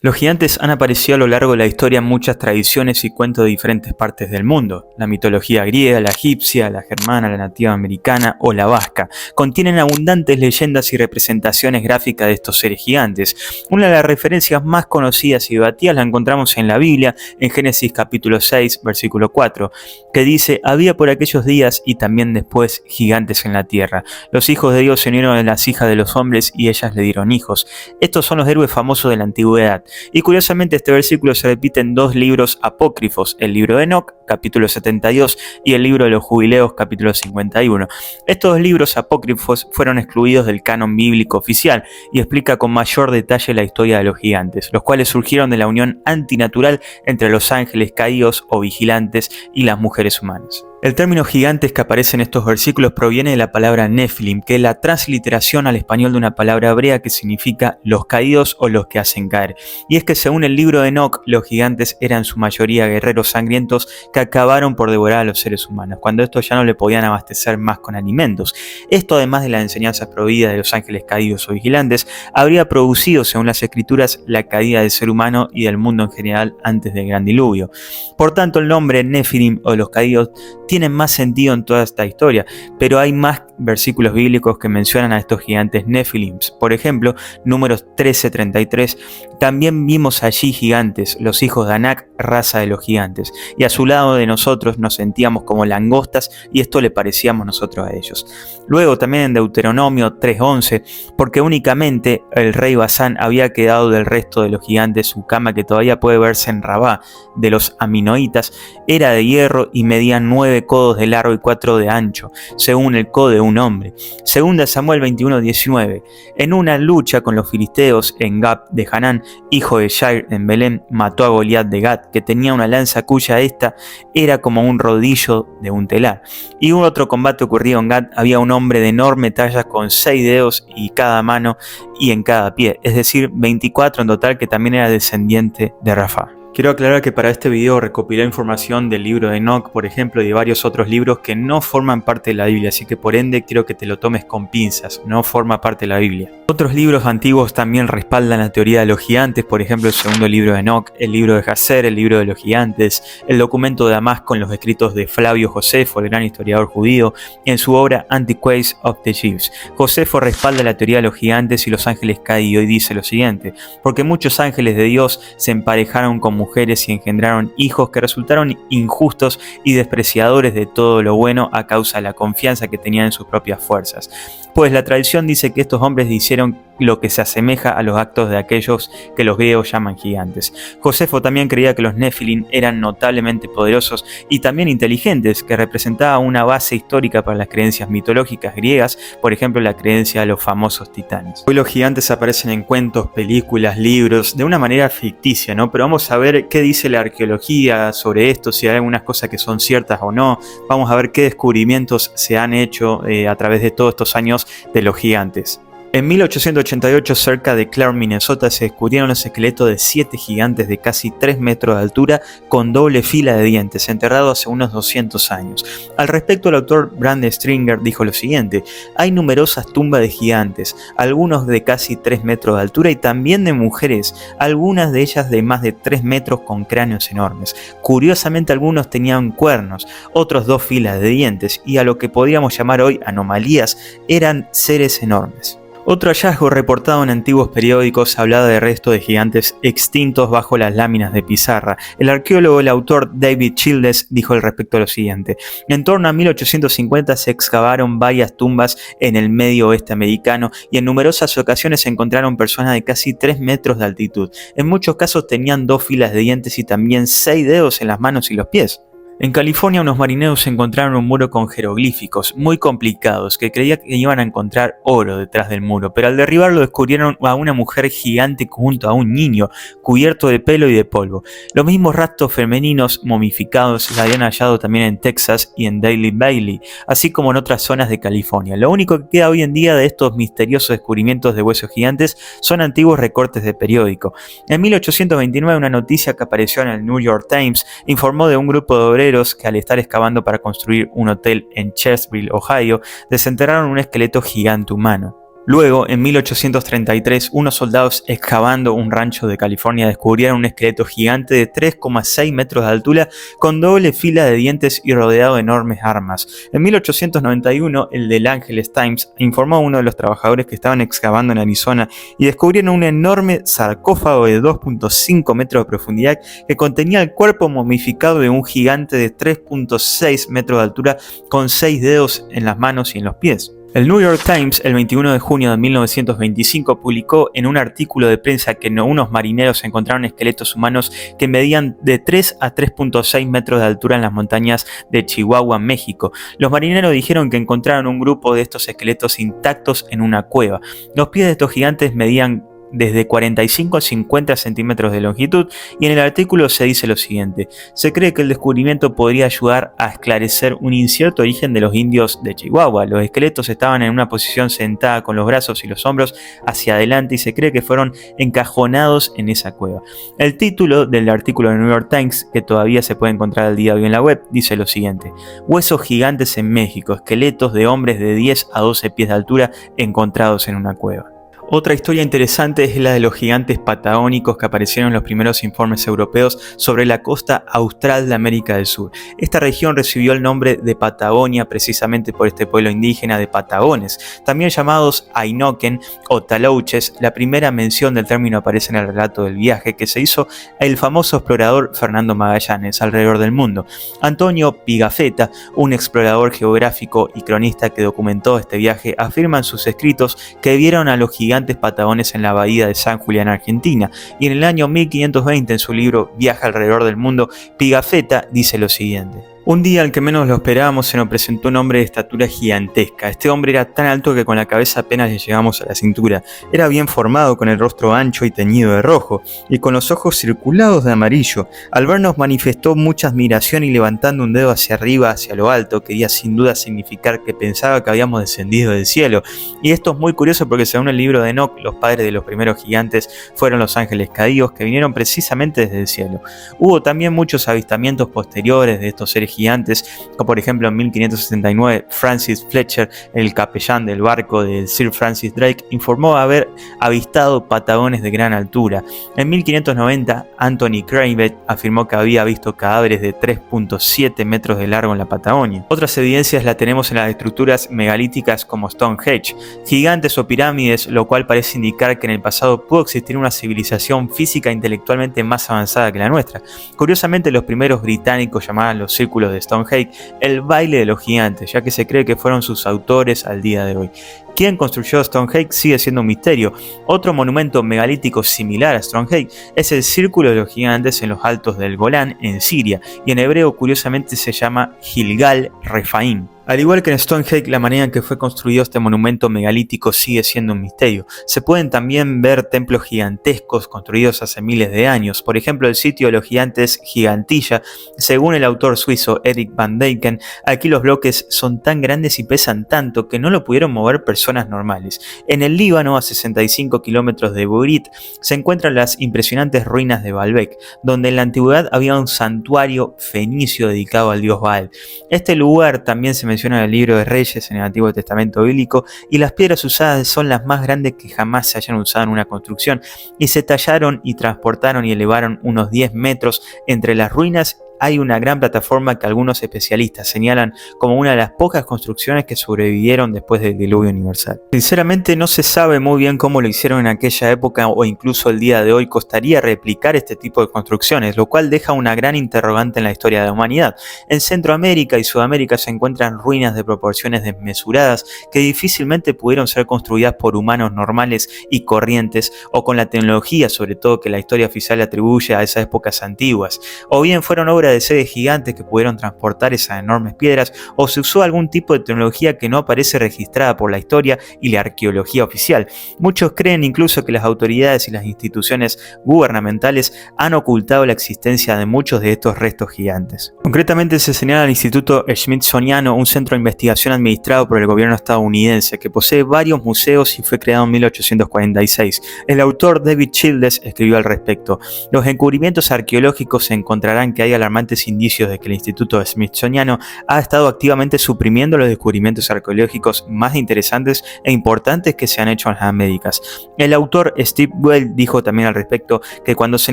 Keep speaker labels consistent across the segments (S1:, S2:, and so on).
S1: Los gigantes han aparecido a lo largo de la historia en muchas tradiciones y cuentos de diferentes partes del mundo. La mitología griega, la egipcia, la germana, la nativa americana o la vasca contienen abundantes leyendas y representaciones gráficas de estos seres gigantes. Una de las referencias más conocidas y debatidas la encontramos en la Biblia, en Génesis capítulo 6, versículo 4, que dice: había por aquellos días y también después gigantes en la tierra. Los hijos de Dios se unieron a las hijas de los hombres y ellas le dieron hijos. Estos son los héroes famosos de la antigüedad. Y curiosamente este versículo se repite en dos libros apócrifos, el libro de Enoc, capítulo 72, y el libro de los Jubileos, capítulo 51. Estos dos libros apócrifos fueron excluidos del canon bíblico oficial y explica con mayor detalle la historia de los gigantes, los cuales surgieron de la unión antinatural entre los ángeles caídos o vigilantes y las mujeres humanas. El término gigantes que aparece en estos versículos proviene de la palabra Nephilim, que es la transliteración al español de una palabra hebrea que significa los caídos o los que hacen caer. Y es que según el libro de Enoc, los gigantes eran en su mayoría guerreros sangrientos que acabaron por devorar a los seres humanos, cuando estos ya no le podían abastecer más con alimentos. Esto, además de las enseñanzas prohibidas de los ángeles caídos o vigilantes, habría producido, según las escrituras, la caída del ser humano y del mundo en general antes del gran diluvio. Por tanto, el nombre Nephilim o los caídos tienen más sentido en toda esta historia, pero hay más versículos bíblicos que mencionan a estos gigantes Nephilims. Por ejemplo, Números 13:33, también vimos allí gigantes, los hijos de Anak, raza de los gigantes, y a su lado de nosotros nos sentíamos como langostas y esto le parecíamos nosotros a ellos. Luego también en Deuteronomio 3:11, porque únicamente el rey Basán había quedado del resto de los gigantes su cama que todavía puede verse en Rabá, de los aminoitas, era de hierro y medía 9 codos de largo y 4 de ancho, según el codo de un hombre. Segunda Samuel 21:19, en una lucha con los filisteos en Gab de Hanán, hijo de Jair en Belén, mató a Goliat de Gat, que tenía una lanza cuya esta era como un rodillo de un telar. Y un otro combate ocurrido en Gat, había un hombre de enorme talla con 6 dedos y cada mano y en cada pie, es decir, 24 en total, que también era descendiente de Rafa. Quiero aclarar que para este video recopilé información del libro de Enoc, por ejemplo, y de varios otros libros que no forman parte de la Biblia, así que por ende quiero que te lo tomes con pinzas, no forma parte de la Biblia. Otros libros antiguos también respaldan la teoría de los gigantes, por ejemplo el segundo libro de Enoc, el libro de Jacer, el libro de los gigantes, el documento de Damasco con los escritos de Flavio Josefo, el gran historiador judío, en su obra Antiquities of the Jews. Josefo respalda la teoría de los gigantes y los ángeles caídos y dice lo siguiente: porque muchos ángeles de Dios se emparejaron con mujeres y engendraron hijos que resultaron injustos y despreciadores de todo lo bueno a causa de la confianza que tenían en sus propias fuerzas. Pues la tradición dice que estos hombres hicieron lo que se asemeja a los actos de aquellos que los griegos llaman gigantes. Josefo también creía que los Nephilim eran notablemente poderosos y también inteligentes, que representaba una base histórica para las creencias mitológicas griegas, por ejemplo la creencia de los famosos titanes. Hoy los gigantes aparecen en cuentos, películas, libros, de una manera ficticia, ¿no? Pero vamos a ver qué dice la arqueología sobre esto, si hay algunas cosas que son ciertas o no. Vamos a ver qué descubrimientos se han hecho a través de todos estos años de los gigantes. En 1888, cerca de Clare, Minnesota, se descubrieron los esqueletos de 7 gigantes de casi 3 metros de altura con doble fila de dientes, enterrados hace unos 200 años. Al respecto, el autor Brandon Stringer dijo lo siguiente: hay numerosas tumbas de gigantes, algunos de casi 3 metros de altura y también de mujeres, algunas de ellas de más de 3 metros con cráneos enormes. Curiosamente, algunos tenían cuernos, otros 2 filas de dientes y a lo que podríamos llamar hoy anomalías eran seres enormes. Otro hallazgo reportado en antiguos periódicos hablaba de restos de gigantes extintos bajo las láminas de pizarra. El arqueólogo y el autor David Childs dijo al respecto lo siguiente: en torno a 1850 se excavaron varias tumbas en el medio oeste americano y en numerosas ocasiones se encontraron personas de casi 3 metros de altitud. En muchos casos tenían 2 filas de dientes y también 6 dedos en las manos y los pies. En California, unos marineros encontraron un muro con jeroglíficos muy complicados que creían que iban a encontrar oro detrás del muro, pero al derribarlo descubrieron a una mujer gigante junto a un niño cubierto de pelo y de polvo. Los mismos rastros femeninos momificados se habían hallado también en Texas y en Daly Bailey, así como en otras zonas de California. Lo único que queda hoy en día de estos misteriosos descubrimientos de huesos gigantes son antiguos recortes de periódico. En 1829, una noticia que apareció en el New York Times informó de un grupo de obreros que al estar excavando para construir un hotel en Chesville, Ohio, desenterraron un esqueleto gigante humano. Luego, en 1833, unos soldados excavando un rancho de California descubrieron un esqueleto gigante de 3,6 metros de altura con doble fila de dientes y rodeado de enormes armas. En 1891, el Los Angeles Times informó a uno de los trabajadores que estaban excavando en Arizona y descubrieron un enorme sarcófago de 2,5 metros de profundidad que contenía el cuerpo momificado de un gigante de 3,6 metros de altura con 6 dedos en las manos y en los pies. El New York Times, el 21 de junio de 1925, publicó en un artículo de prensa que unos marineros encontraron esqueletos humanos que medían de 3 a 3,6 metros de altura en las montañas de Chihuahua, México. Los marineros dijeron que encontraron un grupo de estos esqueletos intactos en una cueva. Los pies de estos gigantes medían desde 45 a 50 centímetros de longitud, y en el artículo se dice lo siguiente: se cree que el descubrimiento podría ayudar a esclarecer un incierto origen de los indios de Chihuahua. Los esqueletos estaban en una posición sentada con los brazos y los hombros hacia adelante y se cree que fueron encajonados en esa cueva. El título del artículo de New York Times, que todavía se puede encontrar al día de hoy en la web, dice lo siguiente: huesos gigantes en México, esqueletos de hombres de 10 a 12 pies de altura encontrados en una cueva. Otra historia interesante es la de los gigantes patagónicos que aparecieron en los primeros informes europeos sobre la costa austral de América del Sur. Esta región recibió el nombre de Patagonia precisamente por este pueblo indígena de patagones, también llamados Ainoken o Talouches. La primera mención del término aparece en el relato del viaje que se hizo el famoso explorador Fernando Magallanes alrededor del mundo. Antonio Pigafetta, un explorador geográfico y cronista que documentó este viaje, afirma en sus escritos que vieron a los gigantes patagones en la bahía de San Julián, Argentina, y en el año 1520, en su libro Viaje alrededor del mundo, Pigafetta dice lo siguiente: un día al que menos lo esperábamos se nos presentó un hombre de estatura gigantesca. Este hombre era tan alto que con la cabeza apenas le llegamos a la cintura. Era bien formado, con el rostro ancho y teñido de rojo, y con los ojos circulados de amarillo. Al vernos manifestó mucha admiración y levantando un dedo hacia arriba, hacia lo alto, quería sin duda significar que pensaba que habíamos descendido del cielo. Y esto es muy curioso porque según el libro de Enoch, los padres de los primeros gigantes fueron los ángeles caídos que vinieron precisamente desde el cielo. Hubo también muchos avistamientos posteriores de estos seres gigantes, como por ejemplo en 1569 Francis Fletcher, el capellán del barco de Sir Francis Drake, informó haber avistado patagones de gran altura. En 1590 Anthony Craven afirmó que había visto cadáveres de 3,7 metros de largo en la Patagonia. Otras evidencias las tenemos en las estructuras megalíticas como Stonehenge, gigantes o pirámides, lo cual parece indicar que en el pasado pudo existir una civilización física e intelectualmente más avanzada que la nuestra. Curiosamente, los primeros británicos llamaban los círculos de Stonehenge el baile de los gigantes, ya que se cree que fueron sus autores al día de hoy. ¿Quién construyó Stonehenge? Sigue siendo un misterio. Otro monumento megalítico similar a Stonehenge es el Círculo de los Gigantes en los altos del Golán, en Siria, y en hebreo curiosamente se llama Gilgal Refaim. Al igual que en Stonehenge, la manera en que fue construido este monumento megalítico sigue siendo un misterio. Se pueden también ver templos gigantescos construidos hace miles de años. Por ejemplo, el sitio de los gigantes Gigantilla. Según el autor suizo Eric van Deken, aquí los bloques son tan grandes y pesan tanto que no lo pudieron mover personas normales. En el Líbano, a 65 kilómetros de Beirut, se encuentran las impresionantes ruinas de Baalbek, donde en la antigüedad había un santuario fenicio dedicado al dios Baal. Este lugar también se menciona en el libro de Reyes en el Antiguo Testamento bíblico, y las piedras usadas son las más grandes que jamás se hayan usado en una construcción, y se tallaron y transportaron y elevaron unos 10 metros. Entre las ruinas hay una gran plataforma que algunos especialistas señalan como una de las pocas construcciones que sobrevivieron después del diluvio universal. Sinceramente no se sabe muy bien cómo lo hicieron en aquella época o incluso el día de hoy. Costaría replicar este tipo de construcciones, lo cual deja una gran interrogante en la historia de la humanidad. En Centroamérica y Sudamérica se encuentran ruinas de proporciones desmesuradas que difícilmente pudieron ser construidas por humanos normales y corrientes o con la tecnología sobre todo que la historia oficial atribuye a esas épocas antiguas, o bien fueron obras de seres gigantes que pudieron transportar esas enormes piedras, o se usó algún tipo de tecnología que no aparece registrada por la historia y la arqueología oficial. Muchos creen incluso que las autoridades y las instituciones gubernamentales han ocultado la existencia de muchos de estos restos gigantes. Concretamente se señala al Instituto Smithsoniano, un centro de investigación administrado por el gobierno estadounidense que posee varios museos y fue creado en 1846. El autor David Childs escribió al respecto: los encubrimientos arqueológicos encontrarán que hay alarmantes alarmantes indicios de que el Instituto Smithsoniano ha estado activamente suprimiendo los descubrimientos arqueológicos más interesantes e importantes que se han hecho en las Américas. El autor Steve Well dijo también al respecto que cuando se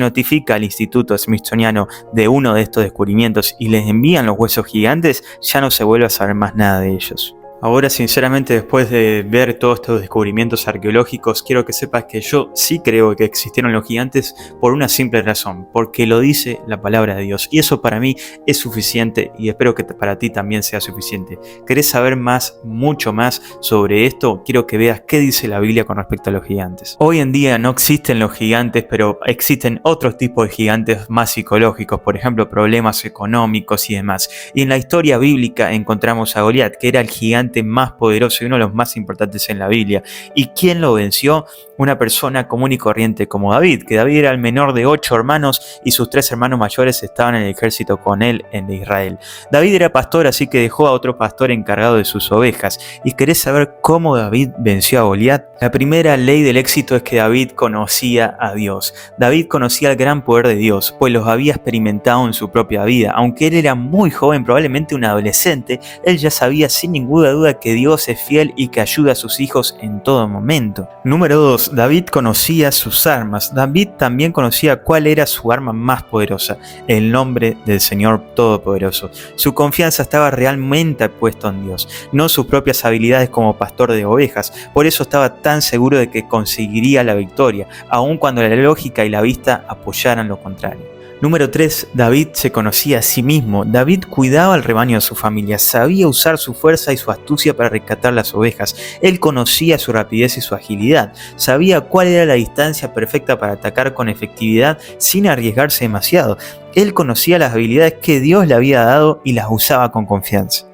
S1: notifica al Instituto Smithsoniano de uno de estos descubrimientos y les envían los huesos gigantes, ya no se vuelve a saber más nada de ellos. Ahora, sinceramente, después de ver todos estos descubrimientos arqueológicos, quiero que sepas que yo sí creo que existieron los gigantes por una simple razón, porque lo dice la palabra de Dios. Y eso para mí es suficiente y espero que para ti también sea suficiente. ¿Querés saber más, mucho más sobre esto? Quiero que veas qué dice la Biblia con respecto a los gigantes. Hoy en día no existen los gigantes, pero existen otros tipos de gigantes más psicológicos, por ejemplo, problemas económicos y demás. Y en la historia bíblica encontramos a Goliat, que era el gigante más poderoso y uno de los más importantes en la Biblia. ¿Y quién lo venció? Una persona común y corriente como David, que David era el menor de 8 hermanos y sus 3 hermanos mayores estaban en el ejército con él en Israel. David era pastor, así que dejó a otro pastor encargado de sus ovejas. ¿Y querés saber cómo David venció a Goliat? La primera ley del éxito es que David conocía a Dios. David conocía el gran poder de Dios, pues los había experimentado en su propia vida. Aunque él era muy joven, probablemente un adolescente, él ya sabía sin ninguna duda que Dios es fiel y que ayuda a sus hijos en todo momento. Número 2. David conocía sus armas. David también conocía cuál era su arma más poderosa, el nombre del Señor Todopoderoso. Su confianza estaba realmente puesta en Dios, no sus propias habilidades como pastor de ovejas. Por eso estaba tan seguro de que conseguiría la victoria, aun cuando la lógica y la vista apoyaran lo contrario. Número 3. David se conocía a sí mismo. David cuidaba al rebaño de su familia, sabía usar su fuerza y su astucia para rescatar las ovejas. Él conocía su rapidez y su agilidad, sabía cuál era la distancia perfecta para atacar con efectividad sin arriesgarse demasiado. Él conocía las habilidades que Dios le había dado y las usaba con confianza.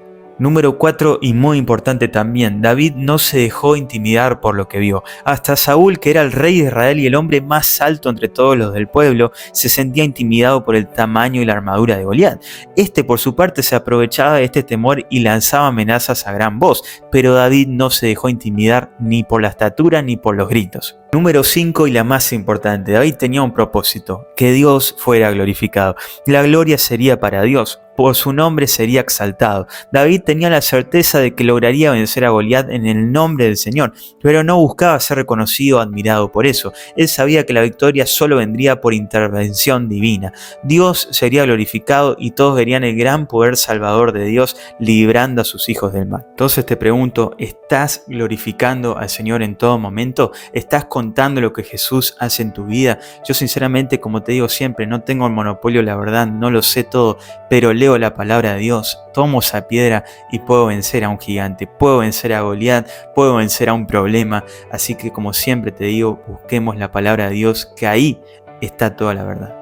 S1: Número 4, y muy importante también, David no se dejó intimidar por lo que vio. Hasta Saúl, que era el rey de Israel y el hombre más alto entre todos los del pueblo, se sentía intimidado por el tamaño y la armadura de Goliat. Este, por su parte, se aprovechaba de este temor y lanzaba amenazas a gran voz, pero David no se dejó intimidar ni por la estatura ni por los gritos. Número 5, y la más importante, David tenía un propósito, que Dios fuera glorificado. La gloria sería para Dios, por su nombre sería exaltado. David tenía la certeza de que lograría vencer a Goliat en el nombre del Señor, pero no buscaba ser reconocido o admirado por eso. Él sabía que la victoria solo vendría por intervención divina. Dios sería glorificado y todos verían el gran poder salvador de Dios librando a sus hijos del mal. Entonces te pregunto, ¿estás glorificando al Señor en todo momento? ¿Estás contando lo que Jesús hace en tu vida? Yo sinceramente, como te digo siempre, no tengo el monopolio, la verdad, no lo sé todo, pero leo la palabra de Dios, tomo esa piedra y puedo vencer a un gigante, puedo vencer a Goliat, puedo vencer a un problema. Así que, como siempre te digo, busquemos la palabra de Dios, que ahí está toda la verdad.